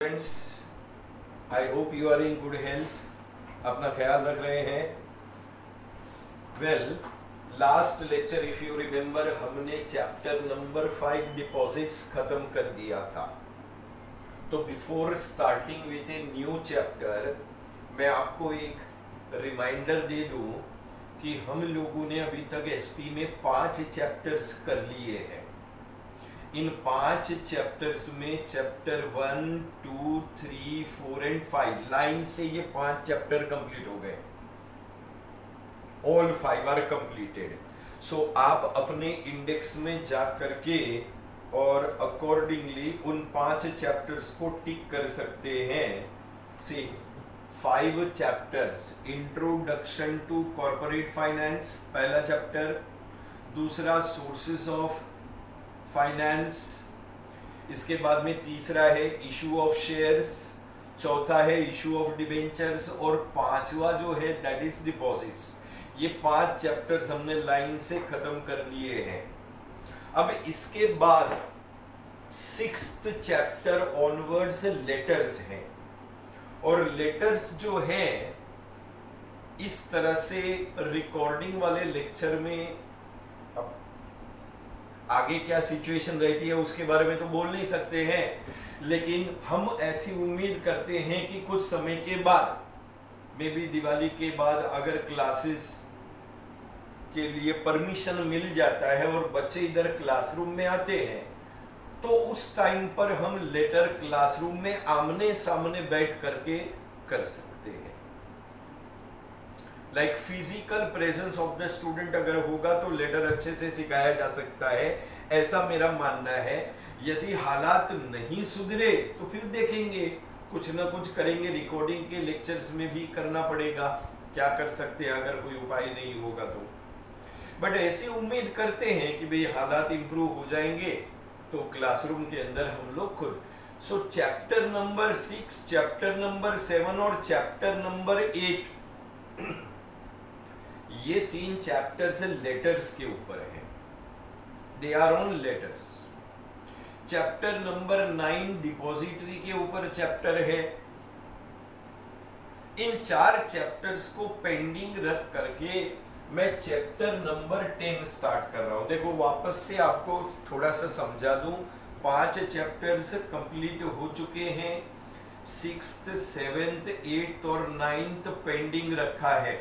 Friends, I hope you are in good health. अपना ख्याल रख रहे हैं। Well, last lecture if you remember हमने चैप्टर नंबर 5 डिपॉजिट्स खत्म कर दिया था। तो before starting with a new chapter मैं आपको एक रिमाइंडर दे दूं कि हम लोगों ने अभी तक एसपी में 5 चैप्टर्स कर लिए हैं। इन 5 चैप्टर्स में चैप्टर 1, 2, 3, 4 एंड 5 लाइन से ये 5 चैप्टर कंप्लीट हो गए। All 5 are completed. सो आप अपने इंडेक्स में जा करके और अकॉर्डिंगली उन 5 चैप्टर्स को टिक कर सकते हैं। See 5 chapters. Introduction to corporate finance पहला चैप्टर, दूसरा सोर्सेस ऑफ फाइनेंस, इसके बाद में तीसरा है इशू ऑफ शेयर्स, चौथा है इशू ऑफ डिबेंचर्स और पांचवा जो है दैट इज डिपॉजिट्स। ये 5 चैप्टर्स हमने लाइन से खत्म कर लिए हैं। अब इसके बाद 6th चैप्टर ऑनवर्ड्स लेटर्स हैं और लेटर्स जो हैं इस तरह से रिकॉर्डिंग वाले लेक्चर में आगे क्या सिचुएशन रहती है उसके बारे में तो बोल नहीं सकते हैं, लेकिन हम ऐसी उम्मीद करते हैं कि कुछ समय के बाद मे बी दिवाली के बाद अगर क्लासेस के लिए परमिशन मिल जाता है और बच्चे इधर क्लासरूम में आते हैं तो उस टाइम पर हम लेटर क्लासरूम में आमने सामने बैठ करके कर सकते हैं। Like physical presence of the student अगर होगा तो लेटर अच्छे से सिखाया जा सकता है, ऐसा मेरा मानना है। यदि हालात नहीं सुधरे तो फिर देखेंगे, कुछ ना कुछ करेंगे। रिकॉर्डिंग के लेक्चर्स में भी करना पड़ेगा, क्या कर सकते हैं अगर कोई उपाय नहीं होगा तो। बट ऐसी उम्मीद करते हैं कि भाई हालात इंप्रूव हो जाएंगे तो क्लासरूम के अंदर हम लोग खुद। सो चैप्टर नंबर 6, चैप्टर नंबर 7 और चैप्टर नंबर 8 ये 3 चैप्टर्स लेटर्स के ऊपर है। They are on letters. Chapter number 9 depository के ऊपर चैप्टर है। इन 4 चैप्टर्स को पेंडिंग रख करके मैं चैप्टर नंबर 10 स्टार्ट कर रहा हूं। देखो वापस से आपको थोड़ा सा समझा दूं, 5 चैप्टर्स कंप्लीट हो चुके हैं। 6th, 7th, 8th और 9th पेंडिंग रखा है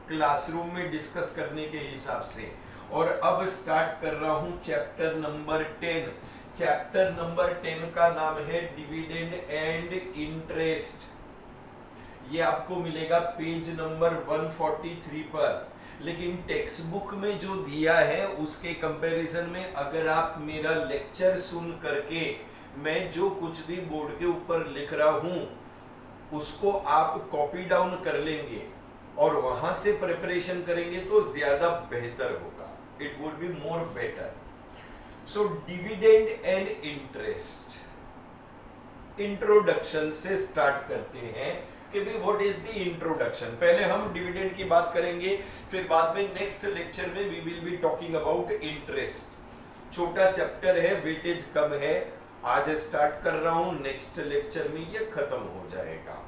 क्लासरूम में डिस्कस करने के हिसाब से। और अब स्टार्ट कर रहा हूं चैप्टर नंबर 10। चैप्टर नंबर 10 का नाम है डिविडेंड एंड इंटरेस्ट। ये आपको मिलेगा पेज नंबर 143 पर। लेकिन टेक्स्ट बुक में जो दिया है उसके कंपैरिजन में अगर आप मेरा लेक्चर सुन करके मैं जो कुछ भी बोर्ड के ऊपर लिख रहा हूं उसको आप कॉपी डाउन कर लेंगे और वहां से प्रिपरेशन करेंगे तो ज्यादा बेहतर होगा। It would be more better. So dividend and interest, introduction से स्टार्ट करते हैं कि भाई व्हाट इज द इंट्रोडक्शन। पहले हम डिविडेंड की बात करेंगे, फिर बाद में नेक्स्ट लेक्चर में we will be talking about interest. छोटा चैप्टर है, वेटेज कम है। आज स्टार्ट कर रहा हूं, नेक्स्ट लेक्चर में ये खत्म हो जाएगा।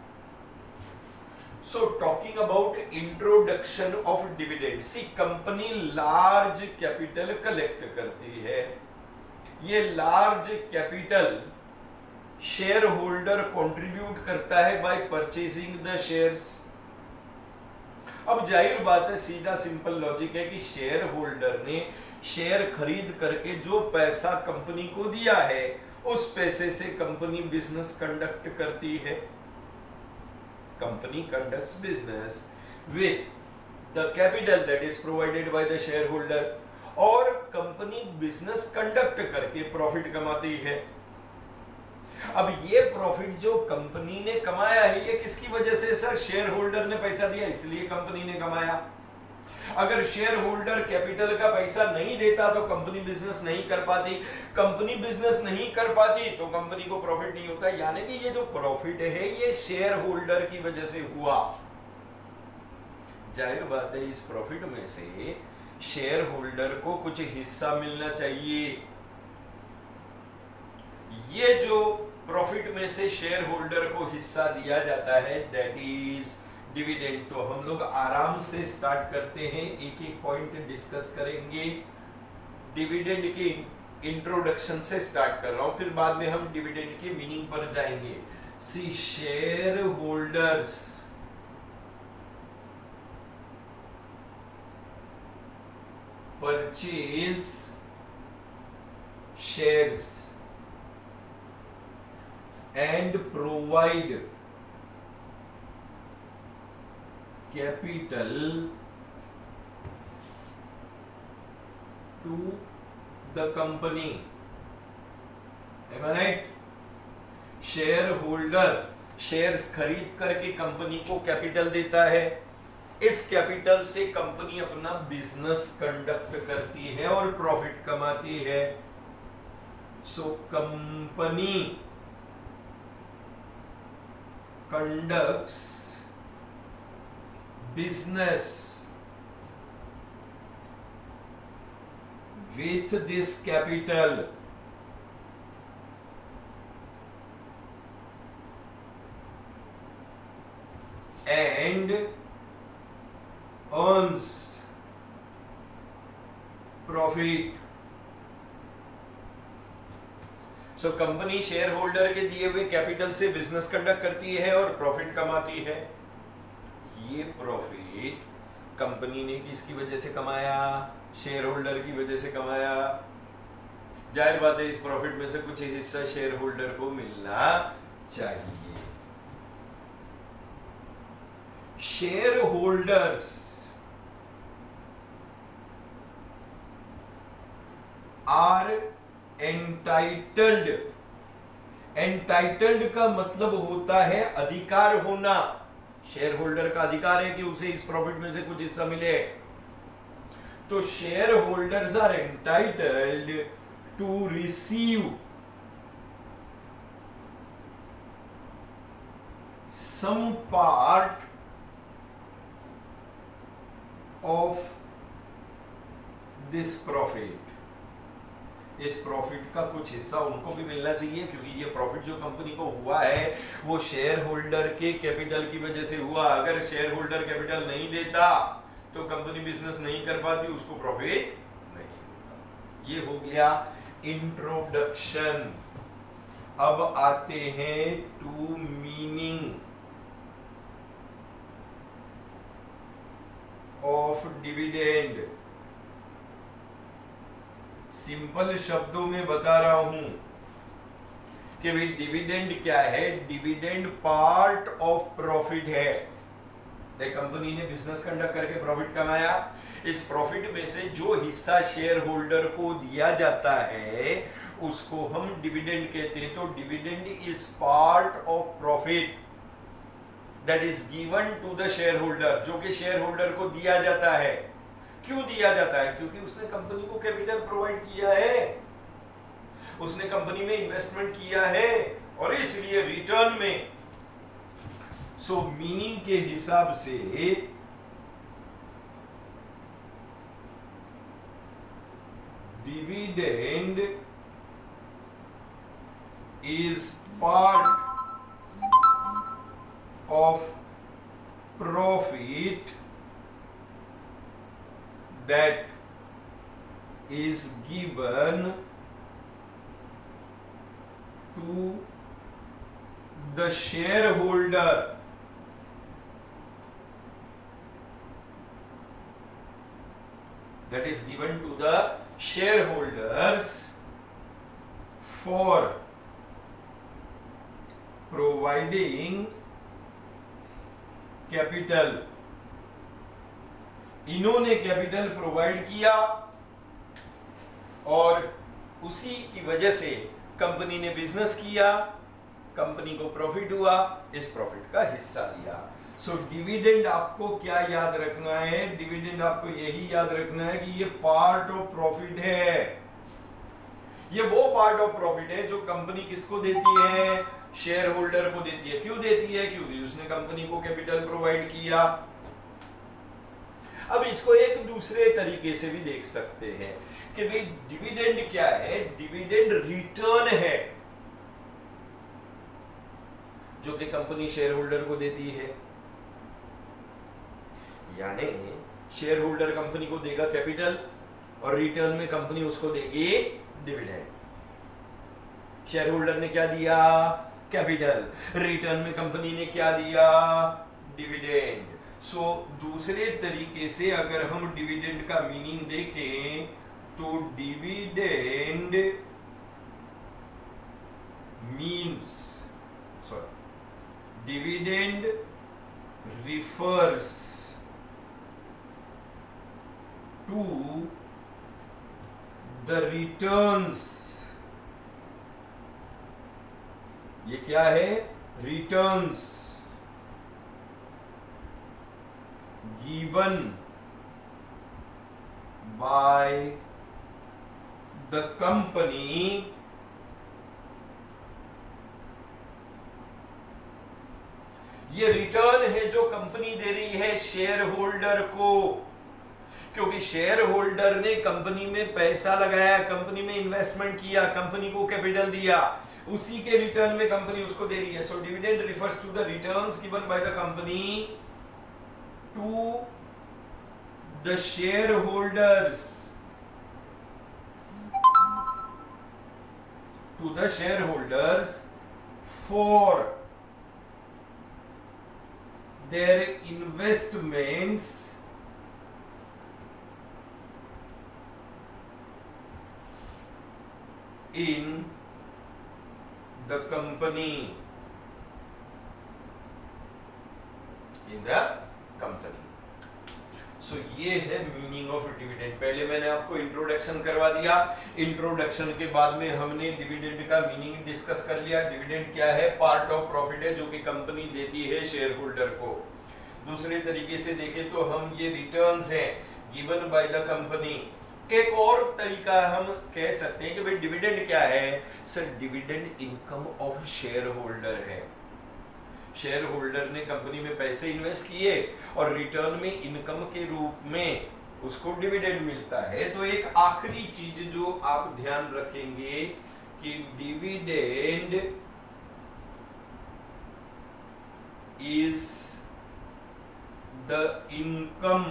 So talking about introduction of dividend. See, company large capital collect करती है। ये large capital share holder contribute करता है बाय परचेजिंग द शेयर्स। अब जाहिर बात है, सीधा सिंपल लॉजिक है कि शेयर होल्डर ने शेयर खरीद करके जो पैसा कंपनी को दिया है उस पैसे से कंपनी बिजनेस कंडक्ट करती है। Company conducts business with the capital that is provided by the shareholder। और कंपनी बिजनेस कंडक्ट करके प्रॉफिट कमाती है। अब ये प्रॉफिट जो कंपनी ने कमाया है ये किसकी वजह से? सर, शेयर होल्डर ने पैसा दिया इसलिए कंपनी ने कमाया। अगर शेयर होल्डर कैपिटल का पैसा नहीं देता तो कंपनी बिजनेस नहीं कर पाती। कंपनी बिजनेस नहीं कर पाती तो कंपनी को प्रॉफिट नहीं होता। यानी कि ये जो प्रॉफिट है ये शेयर होल्डर की वजह से हुआ। जाहिर बात है इस प्रॉफिट में से शेयर होल्डर को कुछ हिस्सा मिलना चाहिए। ये जो प्रॉफिट में से शेयर होल्डर को हिस्सा दिया जाता है, दैट इज डिविडेंड। तो हम लोग आराम से स्टार्ट करते हैं, एक एक पॉइंट डिस्कस करेंगे। डिविडेंड के इंट्रोडक्शन से स्टार्ट कर रहा हूं, फिर बाद में हम डिविडेंड के मीनिंग पर जाएंगे। See shareholders purchase shares and provide capital to the company. Am I right? Share holder shares खरीद करके कंपनी को कैपिटल देता है। इस कैपिटल से कंपनी अपना बिजनेस कंडक्ट करती है और प्रॉफिट कमाती है। So company conducts business with this capital and earns profit। So company share holder के दिए हुए कैपिटल से बिजनेस कंडक्ट करती है और प्रॉफिट कमाती है। ये प्रॉफिट कंपनी ने किसकी वजह से कमाया? शेयर होल्डर की वजह से कमाया। जाहिर बात है इस प्रॉफिट में से कुछ हिस्सा शेयर होल्डर को मिलना चाहिए। Share holders are entitled. Entitled का मतलब होता है अधिकार होना। शेयर होल्डर का अधिकार है कि उसे इस प्रॉफिट में से कुछ हिस्सा मिले। तो share holders are entitled to receive some part of this profit. इस प्रॉफिट का कुछ हिस्सा उनको भी मिलना चाहिए, क्योंकि ये प्रॉफिट जो कंपनी को हुआ है वो शेयर होल्डर के कैपिटल की वजह से हुआ। अगर शेयर होल्डर कैपिटल नहीं देता तो कंपनी बिजनेस नहीं कर पाती, उसको प्रॉफिट नहीं होता। ये हो गया इंट्रोडक्शन। अब आते हैं to meaning of dividend. Simple शब्दों में बता रहा हूं कि भाई डिविडेंड क्या है। डिविडेंड पार्ट ऑफ प्रॉफिट है। कंपनी ने बिजनेस कंडक्ट करके प्रॉफिट कमाया, इस प्रॉफिट में से जो हिस्सा शेयर होल्डर को दिया जाता है उसको हम डिविडेंड कहते हैं। तो dividend is part of profit that is given to the share holder, जो कि शेयर होल्डर को दिया जाता है। क्यों दिया जाता है? क्योंकि उसने कंपनी को कैपिटल प्रोवाइड किया है, उसने कंपनी में इन्वेस्टमेंट किया है और इसलिए रिटर्न में। सो मीनिंग के हिसाब से dividend is part of profit that is given to the shareholder that is given to the shareholders for providing capital। इन्होंने कैपिटल प्रोवाइड किया और उसी की वजह से कंपनी ने बिजनेस किया, कंपनी को प्रॉफिट हुआ, इस प्रॉफिट का हिस्सा लिया। सो डिविडेंड आपको क्या याद रखना है? डिविडेंड आपको यही याद रखना है कि ये पार्ट ऑफ प्रॉफिट है। ये वो पार्ट ऑफ प्रॉफिट है जो कंपनी किसको देती है? शेयर होल्डर को देती है। क्यों देती है? क्योंकि उसने कंपनी को कैपिटल प्रोवाइड किया। अब इसको एक दूसरे तरीके से भी देख सकते हैं कि भाई डिविडेंड क्या है? डिविडेंड रिटर्न है। जो कि कंपनी शेयर होल्डर को देती है, यानी शेयर होल्डर कंपनी को देगा कैपिटल और रिटर्न में कंपनी उसको देगी डिविडेंड। शेयर होल्डर ने क्या दिया? कैपिटल। रिटर्न में कंपनी ने क्या दिया? डिविडेंड। सो दूसरे तरीके से अगर हम डिविडेंड का मीनिंग देखें तो dividend means dividend refers to the returns। ये क्या है? Returns given by the company ये रिटर्न है जो कंपनी दे रही है शेयर होल्डर को, क्योंकि शेयर होल्डर ने कंपनी में पैसा लगाया, कंपनी में इन्वेस्टमेंट किया, कंपनी को कैपिटल दिया, उसी के रिटर्न में कंपनी उसको दे रही है। So dividend refers to the returns given by the company to the share holders, for their investments in the company, सो ये है मीनिंग ऑफ डिविडेंड। पहले मैंने आपको इंट्रोडक्शन करवा दिया, इंट्रोडक्शन के बाद में हमने डिविडेंड का मीनिंग डिस्कस कर लिया। डिविडेंड क्या है? पार्ट ऑफ प्रॉफिट है जो कि कंपनी देती है शेयर होल्डर को। दूसरे तरीके से देखें तो हम ये रिटर्न्स हैं गिवन बाय द कंपनी। एक और तरीका हम कह सकते हैं कि भाई डिविडेंड क्या है? Sir dividend income of share holder है। शेयर होल्डर ने कंपनी में पैसे इन्वेस्ट किए और रिटर्न में इनकम के रूप में उसको डिविडेंड मिलता है। तो एक आखिरी चीज जो आप ध्यान रखेंगे कि dividend is the income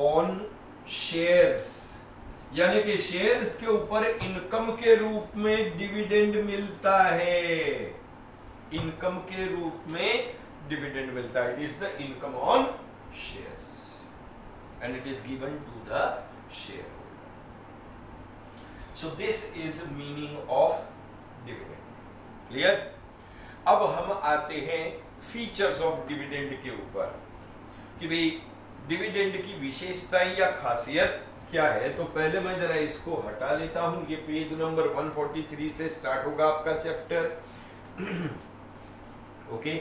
on shares, यानी कि शेयर्स के ऊपर इनकम के रूप में डिविडेंड मिलता है। इनकम के रूप में डिविडेंड मिलता है। It is the income on shares and it is given to the share holder. So this is meaning of dividend. Clear? अब हम आते हैं फीचर्स ऑफ डिविडेंड के ऊपर कि भाई डिविडेंड की विशेषताएं या खासियत क्या है। तो पहले मैं जरा इसको हटा लेता हूं। ये पेज नंबर 143 से स्टार्ट होगा आपका चैप्टर। ओके,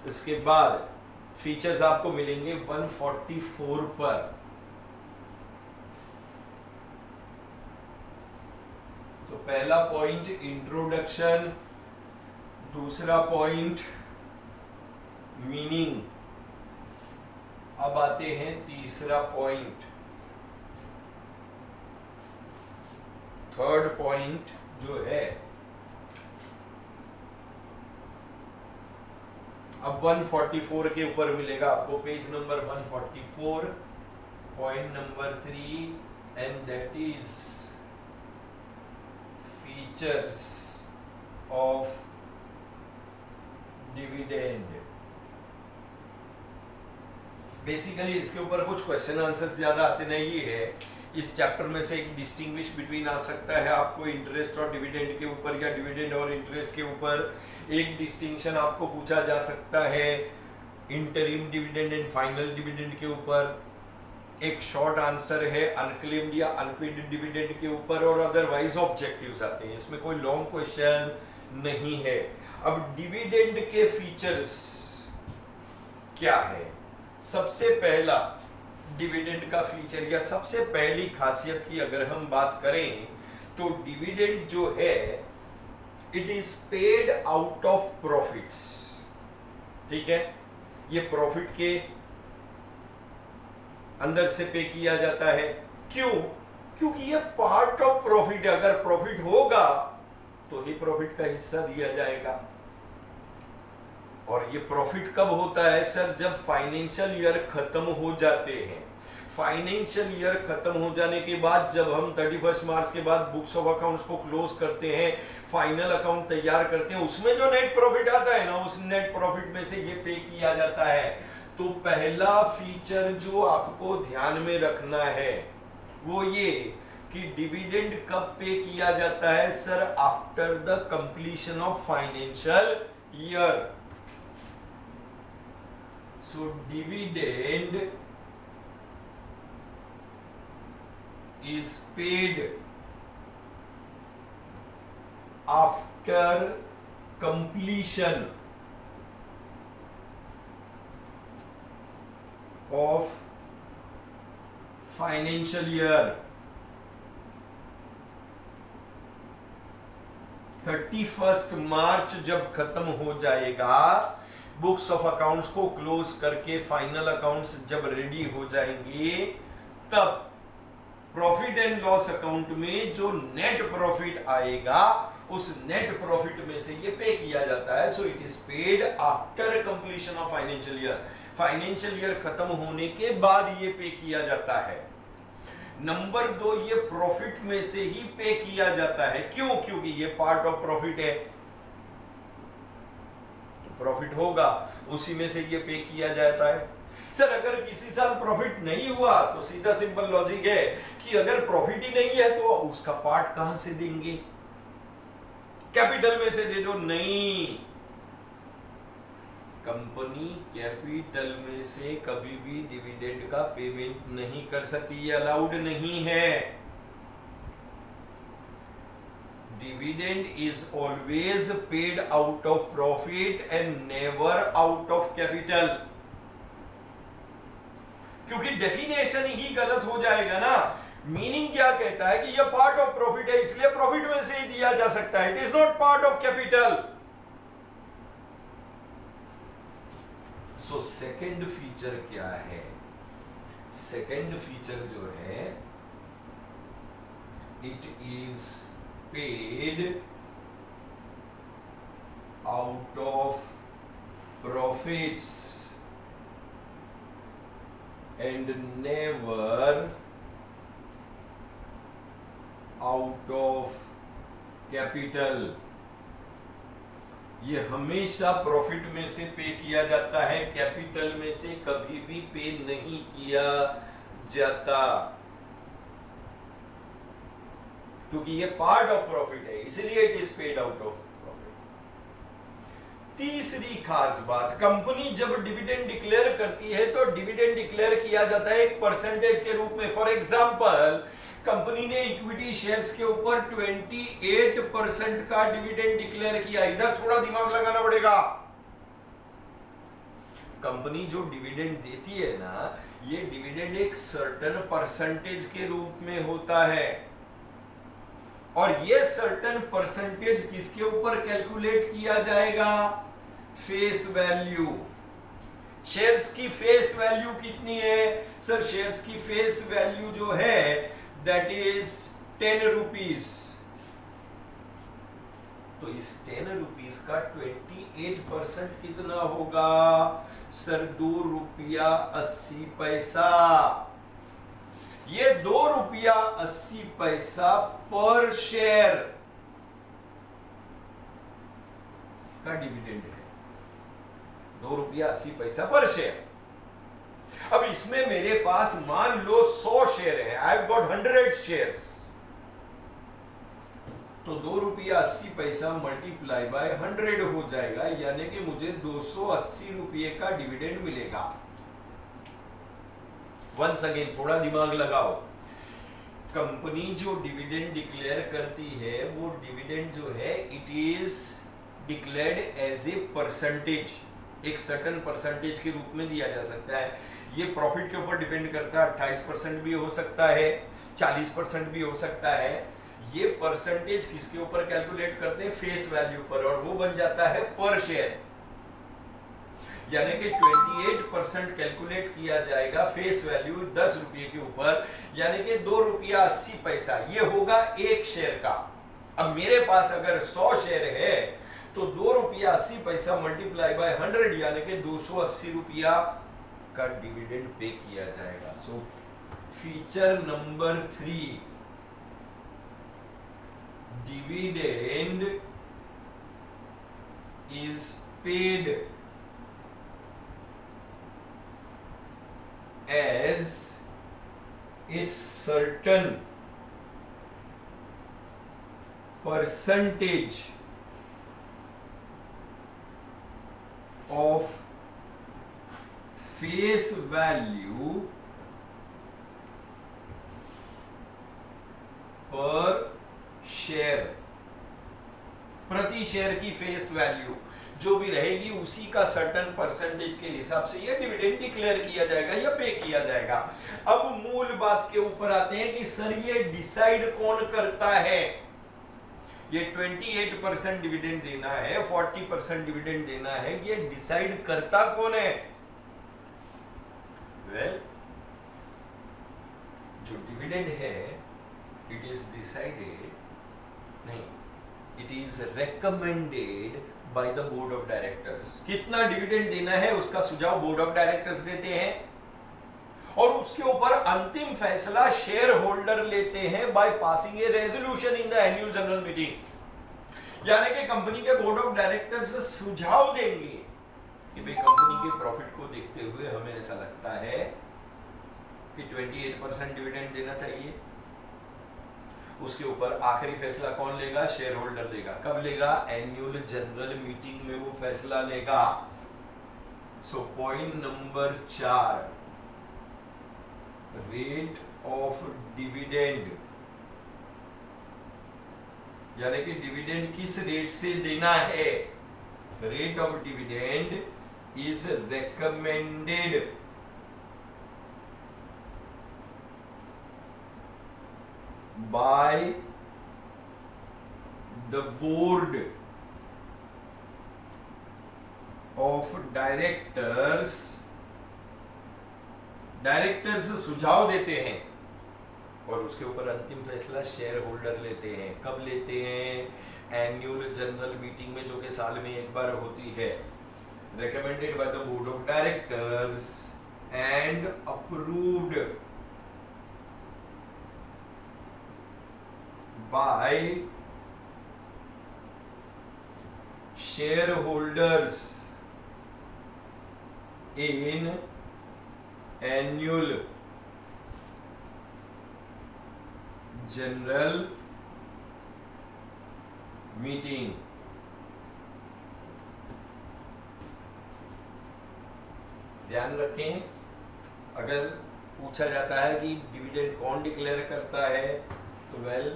इसके बाद फीचर्स आपको मिलेंगे 144 पर। तो पहला पॉइंट इंट्रोडक्शन, दूसरा पॉइंट मीनिंग। अब आते हैं तीसरा पॉइंट, थर्ड पॉइंट जो है। अब 144 के ऊपर मिलेगा आपको, page number 144, point number 3, and that is features of dividend. Basically इसके ऊपर कुछ क्वेश्चन आंसर ज्यादा आते नहीं है। इस चैप्टर में से एक डिस्टिंग्विश बिटवीन आ सकता है आपको इंटरेस्ट और डिविडेंड के ऊपर, या डिविडेंड और इंटरेस्ट के ऊपर। एक डिस्टिंक्शन आपको पूछा जा सकता है interim dividend and final dividend के ऊपर। एक शॉर्ट आंसर है अनक्लेम्ड या अनपेड डिविडेंड के ऊपर, और अदरवाइज ऑब्जेक्टिव्स आते हैं। इसमें कोई लॉन्ग क्वेश्चन नहीं है। अब डिविडेंड के फीचर्स क्या है? सबसे पहला डिविडेंड का फीचर या सबसे पहली खासियत की अगर हम बात करें तो डिविडेंड जो है it is paid out of profits. ठीक है, ये प्रॉफिट के अंदर से पे किया जाता है। क्यों? क्योंकि ये पार्ट ऑफ प्रॉफिट है। अगर प्रॉफिट होगा तो ही प्रॉफिट का हिस्सा दिया जाएगा। और ये प्रॉफिट कब होता है सर? जब फाइनेंशियल ईयर खत्म हो जाते हैं। फाइनेंशियल ईयर खत्म हो जाने के बाद जब हम 31 मार्च के बाद बुक्स ऑफ अकाउंट्स को क्लोज करते हैं, फाइनल अकाउंट तैयार करते हैं, उसमें जो नेट प्रॉफिट आता है ना, उस नेट प्रॉफिट में से ये पे किया जाता है। तो पहला फीचर जो आपको ध्यान में रखना है वो ये कि डिविडेंड कब पे किया जाता है sir? After the completion of financial year. So dividend is paid after completion of financial year। 31 मार्च जब खत्म हो जाएगा, बुक्स ऑफ अकाउंट्स को क्लोज करके फाइनल अकाउंट्स जब रेडी हो जाएंगे, तब प्रॉफिट एंड लॉस अकाउंट में जो नेट प्रॉफिट आएगा उस नेट प्रॉफिट में से ये पे किया जाता है। So it is paid after completion of financial year. Financial year खत्म होने के बाद ये पे किया जाता है। नंबर 2, ये प्रॉफिट में से ही पे किया जाता है। क्यों? क्योंकि ये पार्ट ऑफ प्रॉफिट है, प्रॉफिट होगा उसी में से ये पे किया जाता है। सर अगर किसी साल प्रॉफिट नहीं हुआ तो सीधा सिंपल लॉजिक है कि अगर प्रॉफिट ही नहीं है तो उसका पार्ट कहां से देंगे? कैपिटल में से दे दो। नहीं, कंपनी कैपिटल में से कभी भी डिविडेंड का पेमेंट नहीं कर सकती, ये अलाउड नहीं है। Dividend is always paid out of profit and never out of capital. क्योंकि डेफिनेशन ही गलत हो जाएगा ना। मीनिंग क्या कहता है कि यह पार्ट ऑफ प्रॉफिट है, इसलिए प्रॉफिट में से ही दिया जा सकता है। It is not part of capital. So second feature क्या है? सेकंड फीचर जो है, it is paid out of profits and never out of capital। ये हमेशा प्रॉफिट में से पे किया जाता है, कैपिटल में से कभी भी पे नहीं किया जाता, क्योंकि ये पार्ट ऑफ प्रॉफिट है, इसलिए it is paid out of. तीसरी खास बात, कंपनी जब डिविडेंड डिक्लेयर करती है तो डिविडेंड डिक्लेयर किया जाता है एक परसेंटेज के रूप में। फॉर एग्जांपल, कंपनी ने इक्विटी शेयर्स के ऊपर 28% का डिविडेंड डिक्लेयर किया। इधर थोड़ा दिमाग लगाना पड़ेगा। कंपनी जो डिविडेंड देती है ना, ये डिविडेंड एक सर्टेन परसेंटेज के रूप में होता है, और ये सर्टेन परसेंटेज किसके ऊपर कैलकुलेट किया जाएगा? Face value. शेयर्स की फेस वैल्यू कितनी है सर? शेयर्स की फेस वैल्यू जो है दैट इज 10 रुपीज। तो इस 10 रुपीज का 28% कितना होगा सर? 2 रुपया 80 पैसा। ये 2 रुपया 80 पैसा पर शेयर का डिविडेंड है। 2 रुपया 80 पैसा पर शेयर। अब इसमें मेरे पास मान लो 100 शेयर है, आई हैव गॉट 100 शेयर्स। तो 2 रुपया 80 पैसा मल्टीप्लाई बाय 100 हो जाएगा, यानी कि मुझे 280 रुपये का डिविडेंड मिलेगा। वंस अगेन थोड़ा दिमाग लगाओ। कंपनी जो डिविडेंड डिक्लेयर करती है, वो डिविडेंड जो है it is declared as a percentage, एक सर्टेन परसेंटेज के रूप में दिया जा सकता है। ये प्रॉफिट के ऊपर डिपेंड करता है, 28% भी हो सकता है, 40% भी हो सकता है। ये परसेंटेज किसके ऊपर कैलकुलेट करते हैं? फेस वैल्यू पर, और वो बन जाता है पर शेयर। यानी कि 28% कैलकुलेट किया जाएगा फेस वैल्यू 10 रुपये के ऊपर, यानी कि 2 रुपया 80 पैसा। ये होगा एक शेयर का। अब मेरे पास अगर 100 शेयर है तो 2 रुपया 80 पैसा मल्टीप्लाई बाय 100 यानी कि 280 रुपया का डिविडेंड पे किया जाएगा। So feature number 3, dividend is paid as a certain percentage of face value per share, प्रति शेयर की फेस वैल्यू जो भी रहेगी उसी का सर्टेन परसेंटेज के हिसाब से ये डिविडेंड डिक्लेयर किया जाएगा या पे किया जाएगा। अब मूल बात के ऊपर आते हैं कि सर ये डिसाइड कौन करता है, ये 28% डिविडेंड देना है, 40% डिविडेंड देना है, ये डिसाइड करता कौन है? वेल, जो डिविडेंड है इट इज डिसाइडेड नहीं, it is recommended by the board of directors. कितना डिविडेंड देना है उसका सुझाव बोर्ड ऑफ डायरेक्टर्स देते हैं और उसके ऊपर अंतिम फैसला शेयर होल्डर लेते हैं by passing A resolution in the annual general meeting. यानी कि कंपनी के बोर्ड ऑफ डायरेक्टर्स सुझाव देंगे कि भाई कंपनी के प्रॉफिट को देखते हुए हमें ऐसा लगता है कि 28% डिविडेंड देना चाहिए। उसके ऊपर आखिरी फैसला कौन लेगा? शेयर होल्डर लेगा। कब लेगा? एनुअल जनरल मीटिंग में वो फैसला लेगा। So point number 4, rate of dividend, यानी कि डिविडेंड किस रेट से देना है? Rate of dividend is recommended by the board of directors। Directors सुझाव देते हैं और उसके ऊपर अंतिम फैसला शेयर होल्डर लेते हैं। कब लेते हैं? एनुअल जनरल मीटिंग में, जो कि साल में एक बार होती है। recommended by the board of directors and approved by shareholders in annual general meeting। ध्यान रखें, अगर पूछा जाता है कि डिविडेंड कौन डिक्लेयर करता है तो वेल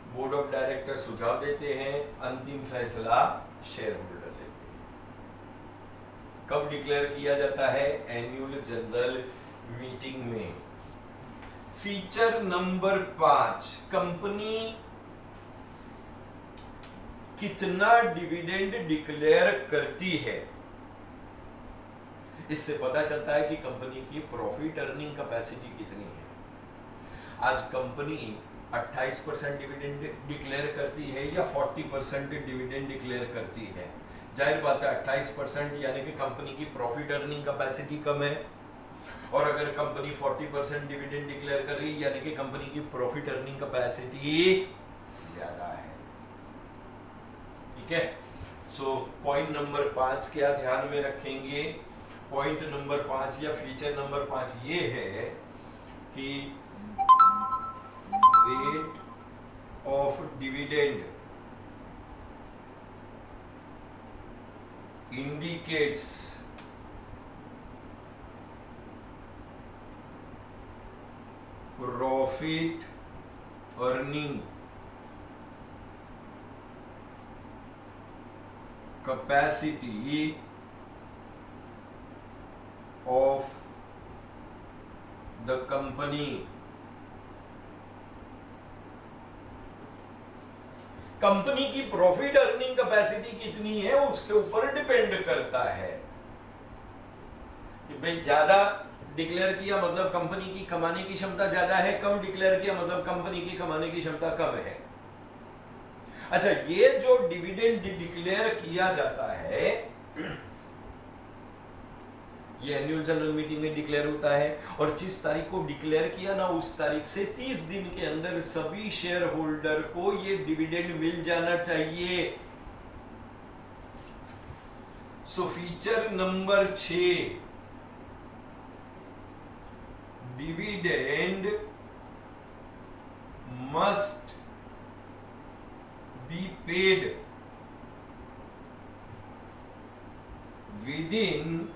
बोर्ड ऑफ डायरेक्टर सुझाव देते हैं, अंतिम फैसला शेयर होल्डर लेते हैं। कब डिक्लेयर किया जाता है? एनुअल जनरल मीटिंग में। फीचर नंबर 5, कंपनी कितना डिविडेंड डिक्लेयर करती है। इससे पता चलता है कि कंपनी की प्रॉफिट अर्निंग कैपेसिटी कितनी है। आज कंपनी 28% डिविडेंड डिक्लेयर करती है या 40% डिविडेंड डिक्लेयर करती है। जाहिर बात है 28% यानी कि कंपनी की प्रॉफिट अर्निंग कैपेसिटी कम है, और अगर कंपनी 40% डिविडेंड डिक्लेयर कर रही है यानी कि कंपनी की प्रॉफिट अर्निंग कैपेसिटी ज्यादा है। ठीक है, सो पॉइंट नंबर 5 क्या ध्यान में रखेंगे? पॉइंट नंबर 5 या फीचर नंबर 5 ये है कि rate of dividend indicates profit earning capacity of the company। Company की प्रॉफिट अर्निंग कैपेसिटी कितनी है उसके ऊपर डिपेंड करता है कि भाई ज्यादा डिक्लेयर किया मतलब कंपनी की कमाने की क्षमता ज्यादा है, कम डिक्लेयर किया मतलब कंपनी की कमाने की क्षमता कम है। अच्छा, ये जो डिविडेंड डिक्लेयर किया जाता है ये एनुअल जनरल मीटिंग में डिक्लेयर होता है, और जिस तारीख को डिक्लेयर किया ना उस तारीख से 30 दिन के अंदर सभी शेयर होल्डर को ये डिविडेंड मिल जाना चाहिए। So feature number 6, dividend must be paid within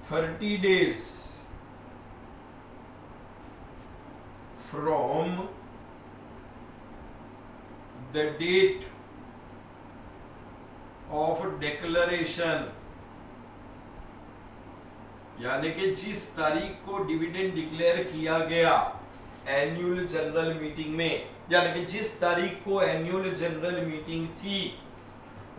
30 days from the date of declaration, यानी कि जिस तारीख को डिविडेंड डिक्लेयर किया गया एनुअल जनरल मीटिंग में, यानी कि जिस तारीख को एनुअल जनरल मीटिंग थी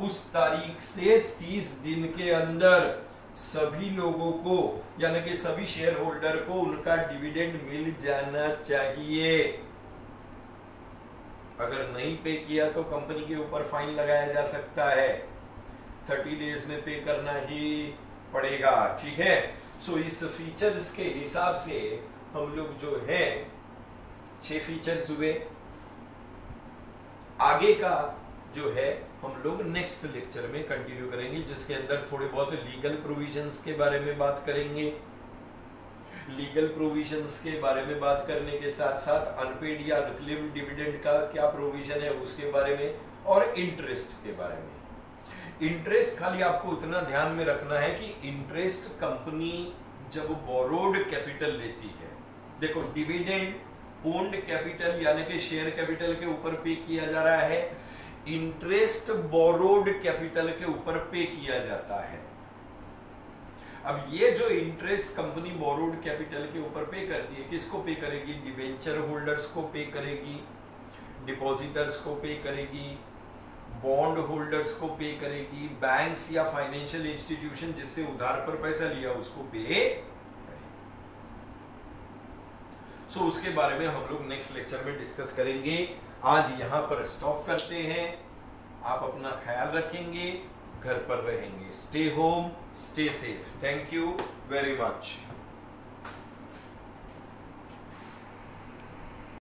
उस तारीख से 30 दिन के अंदर सभी लोगों को, यानी कि सभी शेयर होल्डर को उनका डिविडेंड मिल जाना चाहिए। अगर नहीं पे किया तो कंपनी के ऊपर फाइन लगाया जा सकता है, 30 डेज में पे करना ही पड़ेगा, ठीक है। सो इस फीचर्स के हिसाब से हम लोग जो है 6 फीचर्स हुए। आगे का जो है हम लोग नेक्स्ट लेक्चर में कंटिन्यू करेंगे, जिसके अंदर थोड़े बहुत लीगल प्रोविजंस के बारे में बात करेंगे। लीगल प्रोविजंस के बारे में बात करने के साथ साथ अनपेड या अनक्लेम्ड डिविडेंड का क्या प्रोविजन है उसके बारे में, और इंटरेस्ट के बारे में। इंटरेस्ट खाली आपको उतना ध्यान में रखना है कि इंटरेस्ट कंपनी जब बोरोड कैपिटल लेती है, देखो डिविडेंड ओन्ड कैपिटल यानी कि शेयर कैपिटल के ऊपर पे किया जा रहा है, इंटरेस्ट बोरोड कैपिटल के ऊपर पे किया जाता है। अब ये जो इंटरेस्ट कंपनी बोरोड कैपिटल के ऊपर पे करती है, किसको पे करेगी? डिबेंचर होल्डर्स को पे करेगी, डिपॉजिटर्स को पे करेगी, बॉन्ड होल्डर्स को पे करेगी, बैंक्स या फाइनेंशियल इंस्टीट्यूशन जिससे उधार पर पैसा लिया उसको पे करेगी। सो उसके बारे में हम लोग नेक्स्ट लेक्चर में डिस्कस करेंगे। आज यहाँ पर स्टॉप करते हैं। आप अपना ख्याल रखेंगे, घर पर रहेंगे। Stay home, stay safe. Thank you very much.